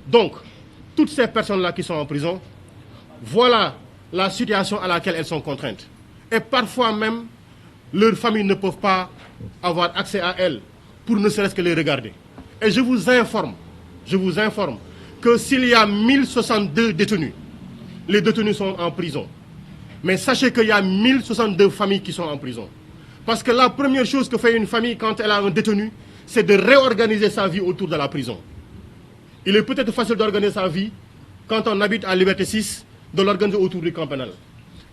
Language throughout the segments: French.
Donc, toutes ces personnes-là qui sont en prison, voilà la situation à laquelle elles sont contraintes. Et parfois même, leurs familles ne peuvent pas avoir accès à elles pour ne serait-ce que les regarder. Et je vous informe que s'il y a 1062 détenus, les détenus sont en prison. Mais sachez qu'il y a 1062 familles qui sont en prison. Parce que la première chose que fait une famille quand elle a un détenu, c'est de réorganiser sa vie autour de la prison. Il est peut-être facile d'organiser sa vie quand on habite à Liberté 6, de l'organiser autour du camp pénal.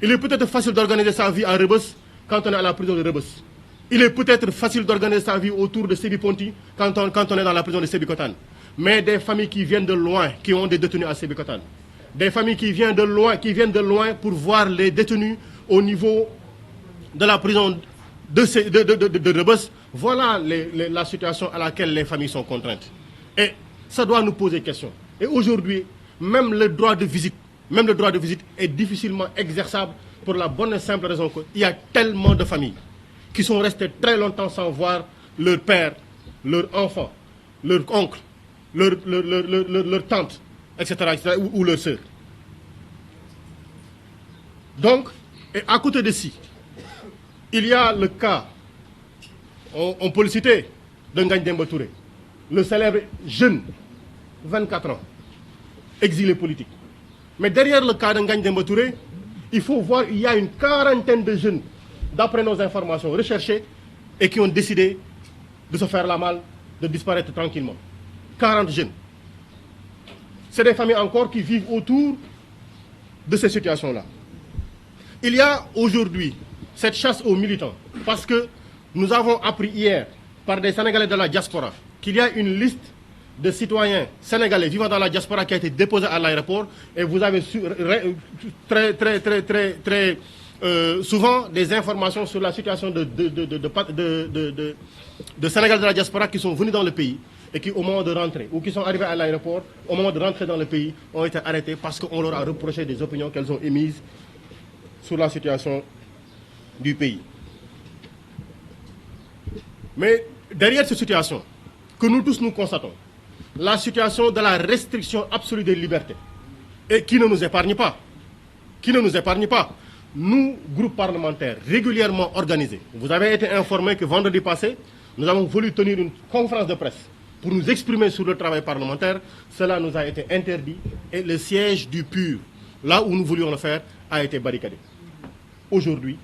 Il est peut-être facile d'organiser sa vie à Rebeuss quand on est à la prison de Rebeuss. Il est peut-être facile d'organiser sa vie autour de Sébi Ponti quand on est dans la prison de Sébi Kotan. Mais des familles qui viennent de loin, qui ont des détenus à Sébi Kotan, des familles qui viennent de loin pour voir les détenus au niveau de la prison de Rebeuss, voilà la situation à laquelle les familles sont contraintes. Et ça doit nous poser question. Et aujourd'hui, même le droit de visite est difficilement exerçable pour la bonne et simple raison qu'il y a tellement de familles qui sont restées très longtemps sans voir leur père, leur enfant, leur oncle, leur tante, etc., ou leur sœur. Donc, et à côté de ci, il y a le cas, on peut le citer, de Ngagne Demba Touré, le célèbre jeune, 24 ans, exilé politique. Mais derrière le cas de Ngagne Demba Touré, il faut voir qu'il y a une quarantaine de jeunes, d'après nos informations recherchées, et qui ont décidé de se faire la malle, de disparaître tranquillement. 40 jeunes. C'est des familles encore qui vivent autour de ces situations-là. Il y a aujourd'hui cette chasse aux militants, parce que nous avons appris hier par des Sénégalais de la diaspora qu'il y a une liste de citoyens sénégalais vivant dans la diaspora qui a été déposée à l'aéroport, et vous avez très souvent des informations sur la situation de Sénégalais de la diaspora qui sont venus dans le pays et qui, au moment de rentrer, ou qui sont arrivés à l'aéroport, au moment de rentrer dans le pays, ont été arrêtés parce qu'on leur a reproché des opinions qu'elles ont émises sur la situation du pays. Mais derrière cette situation, que nous tous nous constatons, la situation de la restriction absolue des libertés, et qui ne nous épargne pas, nous, groupes parlementaires régulièrement organisés, vous avez été informés que vendredi passé, nous avons voulu tenir une conférence de presse pour nous exprimer sur le travail parlementaire. Cela nous a été interdit et le siège du PUR, là où nous voulions le faire, a été barricadé. Aujourd'hui,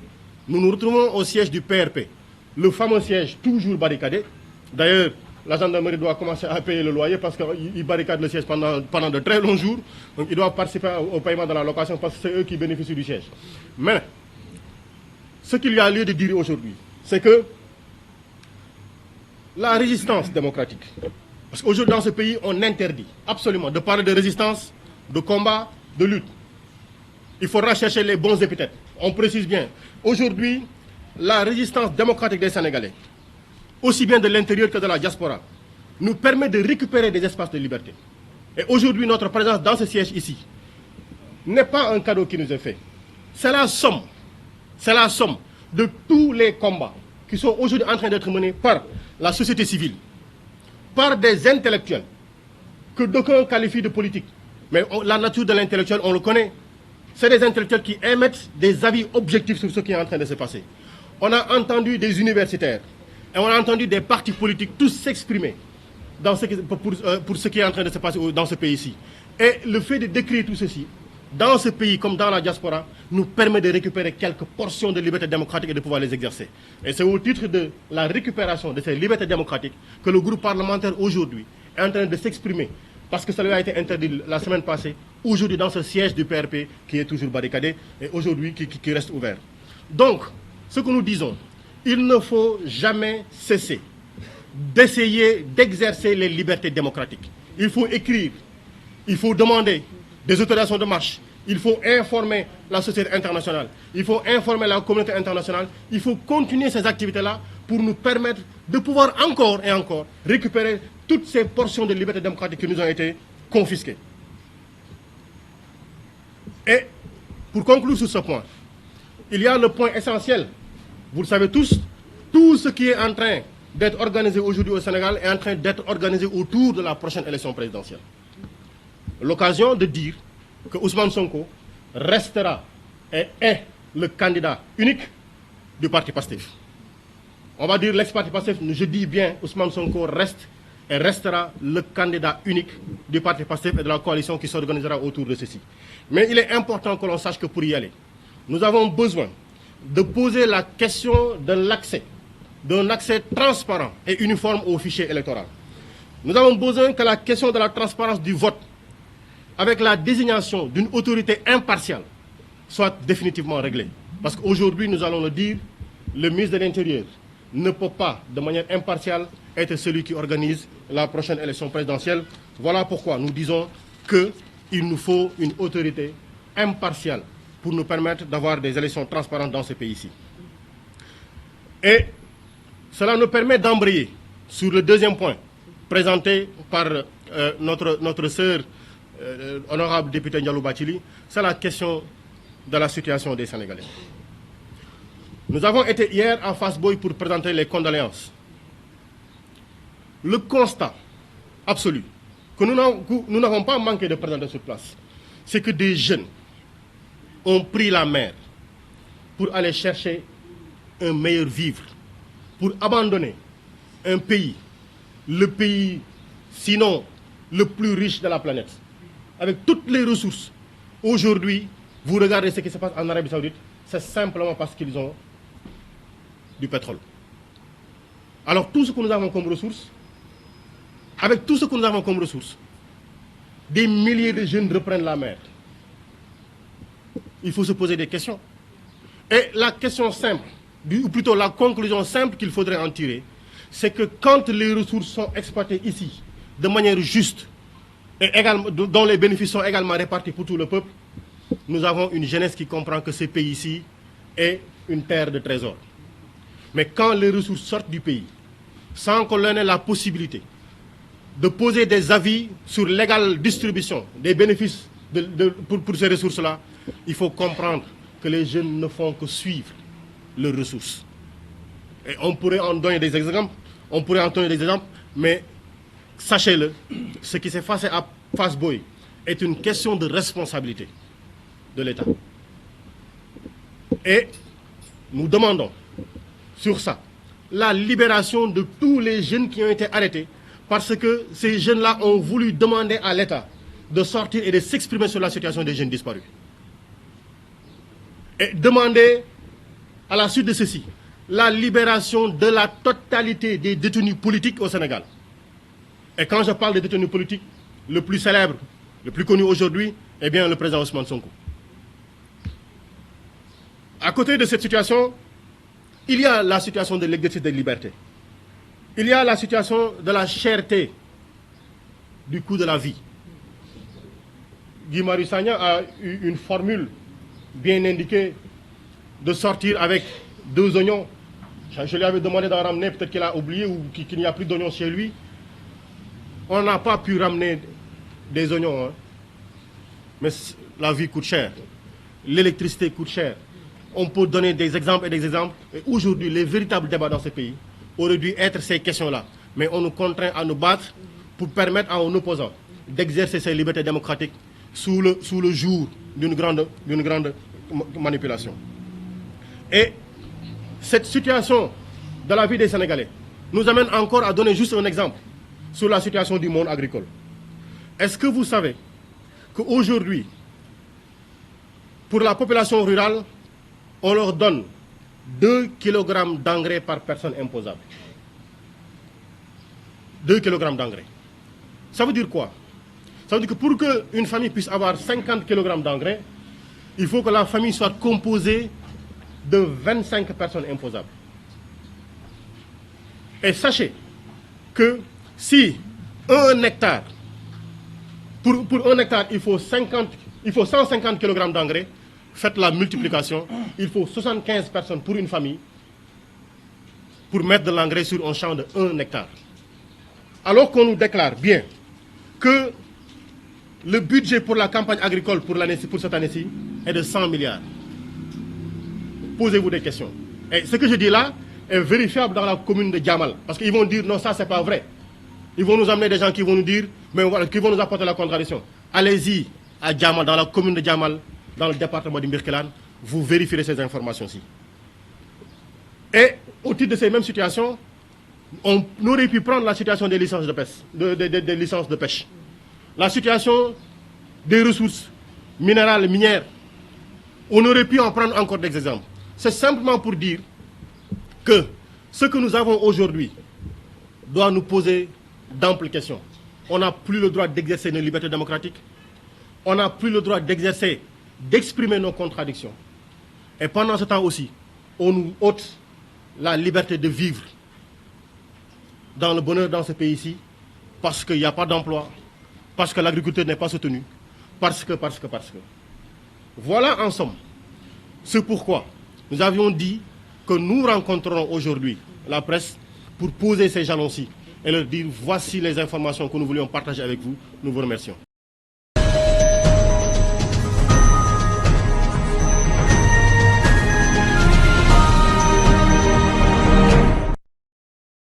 nous nous retrouvons au siège du PRP, le fameux siège toujours barricadé. D'ailleurs, la gendarmerie doit commencer à payer le loyer parce qu'ils barricadent le siège pendant de très longs jours. Donc ils doivent participer au paiement de la location parce que c'est eux qui bénéficient du siège. Mais ce qu'il y a lieu de dire aujourd'hui, c'est que la résistance démocratique, parce qu'aujourd'hui dans ce pays, on interdit absolument de parler de résistance, de combat, de lutte. Il faudra chercher les bons épithètes. On précise bien. Aujourd'hui, la résistance démocratique des Sénégalais, aussi bien de l'intérieur que de la diaspora, nous permet de récupérer des espaces de liberté. Et aujourd'hui, notre présence dans ce siège ici n'est pas un cadeau qui nous est fait. C'est la somme de tous les combats qui sont aujourd'hui en train d'être menés par la société civile, par des intellectuels, que d'aucuns qualifient de politiques. Mais la nature de l'intellectuel, on le connaît. C'est des intellectuels qui émettent des avis objectifs sur ce qui est en train de se passer. On a entendu des universitaires et on a entendu des partis politiques tous s'exprimer pour ce qui est en train de se passer dans ce pays-ci. Et le fait de décrire tout ceci, dans ce pays comme dans la diaspora, nous permet de récupérer quelques portions de liberté démocratique et de pouvoir les exercer. Et c'est au titre de la récupération de ces libertés démocratiques que le groupe parlementaire aujourd'hui est en train de s'exprimer, parce que ça lui a été interdit la semaine passée, aujourd'hui dans ce siège du PRP qui est toujours barricadé et aujourd'hui qui reste ouvert. Donc, ce que nous disons, il ne faut jamais cesser d'essayer d'exercer les libertés démocratiques. Il faut écrire, il faut demander des autorisations de marche, il faut informer la société internationale, il faut informer la communauté internationale, il faut continuer ces activités-là pour nous permettre de pouvoir encore et encore récupérer toutes ces portions de liberté démocratique qui nous ont été confisquées. Et pour conclure sur ce point, il y a le point essentiel. Vous le savez tous, tout ce qui est en train d'être organisé aujourd'hui au Sénégal est en train d'être organisé autour de la prochaine élection présidentielle. l'occasion de dire que Ousmane Sonko restera et est le candidat unique du parti PASTEF. On va dire l'ex-parti PASTEF, je dis bien Ousmane Sonko reste et restera le candidat unique du parti PASTEF et de la coalition qui s'organisera autour de ceci. Mais il est important que l'on sache que pour y aller, nous avons besoin de poser la question de l'accès, d'un accès transparent et uniforme au fichier électoral. Nous avons besoin que la question de la transparence du vote, avec la désignation d'une autorité impartiale, soit définitivement réglée. Parce qu'aujourd'hui, nous allons le dire, le ministre de l'Intérieur ne peut pas, de manière impartiale, être celui qui organise la prochaine élection présidentielle. Voilà pourquoi nous disons qu'il nous faut une autorité impartiale pour nous permettre d'avoir des élections transparentes dans ce pays-ci. Et cela nous permet d'embrayer sur le deuxième point présenté par notre sœur, honorable député Ndiallo Bathily, c'est la question de la situation des Sénégalais. Nous avons été hier à Fass Boye pour présenter les condoléances. Le constat absolu que nous n'avons pas manqué de présenter sur place, c'est que des jeunes ont pris la mer pour aller chercher un meilleur vivre, pour abandonner un pays, le pays sinon le plus riche de la planète, avec toutes les ressources. Aujourd'hui, vous regardez ce qui se passe en Arabie Saoudite, c'est simplement parce qu'ils ont du pétrole. Alors tout ce que nous avons comme ressources, avec tout ce que nous avons comme ressources, des milliers de jeunes reprennent la mer. Il faut se poser des questions. Et la question simple, ou plutôt la conclusion simple qu'il faudrait en tirer, c'est que quand les ressources sont exploitées ici, de manière juste, et dont les bénéfices sont également répartis pour tout le peuple, nous avons une jeunesse qui comprend que ce pays-ci est une terre de trésors. Mais quand les ressources sortent du pays, sans qu'on leur ait la possibilité de poser des avis sur l'égale distribution des bénéfices pour ces ressources-là, il faut comprendre que les jeunes ne font que suivre leurs ressources. Et on pourrait en donner des exemples, mais sachez-le, ce qui s'est passé à Fass Boye est une question de responsabilité de l'État. Et nous demandons sur ça la libération de tous les jeunes qui ont été arrêtés parce que ces jeunes-là ont voulu demander à l'État de sortir et de s'exprimer sur la situation des jeunes disparus. Et demander à la suite de ceci la libération de la totalité des détenus politiques au Sénégal. Et quand je parle des détenus politiques, le plus célèbre, le plus connu aujourd'hui, est bien le président Ousmane Sonko. À côté de cette situation, il y a la situation de l'exercice des libertés. Il y a la situation de la cherté du coût de la vie. Guy Marius Sagna a eu une formule bien indiquée de sortir avec 2 oignons. Je lui avais demandé d'en ramener, peut-être qu'il a oublié ou qu'il n'y a plus d'oignons chez lui. On n'a pas pu ramener des oignons, hein. Mais la vie coûte cher. L'électricité coûte cher. On peut donner des exemples et des exemples. Et aujourd'hui, les véritables débats dans ce pays auraient dû être ces questions-là. Mais on nous contraint à nous battre pour permettre à un opposant d'exercer ses libertés démocratiques sous le jour d'une grande manipulation. Et cette situation de la vie des Sénégalais nous amène encore à donner juste un exemple sur la situation du monde agricole. Est-ce que vous savez qu'aujourd'hui, pour la population rurale, on leur donne 2 kg d'engrais par personne imposable. 2 kg d'engrais. Ça veut dire quoi? Ça veut dire que pour qu'une famille puisse avoir 50 kg d'engrais, il faut que la famille soit composée de 25 personnes imposables. Et sachez que si un hectare, pour un hectare, il faut 150 kg d'engrais, faites la multiplication, il faut 75 personnes pour une famille pour mettre de l'engrais sur un champ de 1 hectare. Alors qu'on nous déclare bien que le budget pour la campagne agricole pour cette année-ci est de 100 milliards. Posez-vous des questions. Et ce que je dis là est vérifiable dans la commune de Diamal. Parce qu'ils vont dire non, ça c'est pas vrai. Ils vont nous amener des gens qui vont nous dire, mais voilà, qui vont nous apporter la contradiction. allez-y à Diamal, dans la commune de Diamal, dans le département de Birkelane, vous vérifierez ces informations-ci. Et au titre de ces mêmes situations, on aurait pu prendre la situation des licences de pêche, des licences de pêche. La situation des ressources minérales, minières. On aurait pu en prendre encore des exemples. C'est simplement pour dire que ce que nous avons aujourd'hui doit nous poser d'amples questions. On n'a plus le droit d'exercer nos libertés démocratiques. On n'a plus le droit d'exprimer nos contradictions. Et pendant ce temps aussi, on nous ôte la liberté de vivre dans le bonheur dans ce pays-ci, parce qu'il n'y a pas d'emploi, parce que l'agriculture n'est pas soutenue, parce que. Voilà en somme ce pourquoi nous avions dit que nous rencontrerons aujourd'hui la presse pour poser ces jalons-ci et leur dire voici les informations que nous voulions partager avec vous. Nous vous remercions.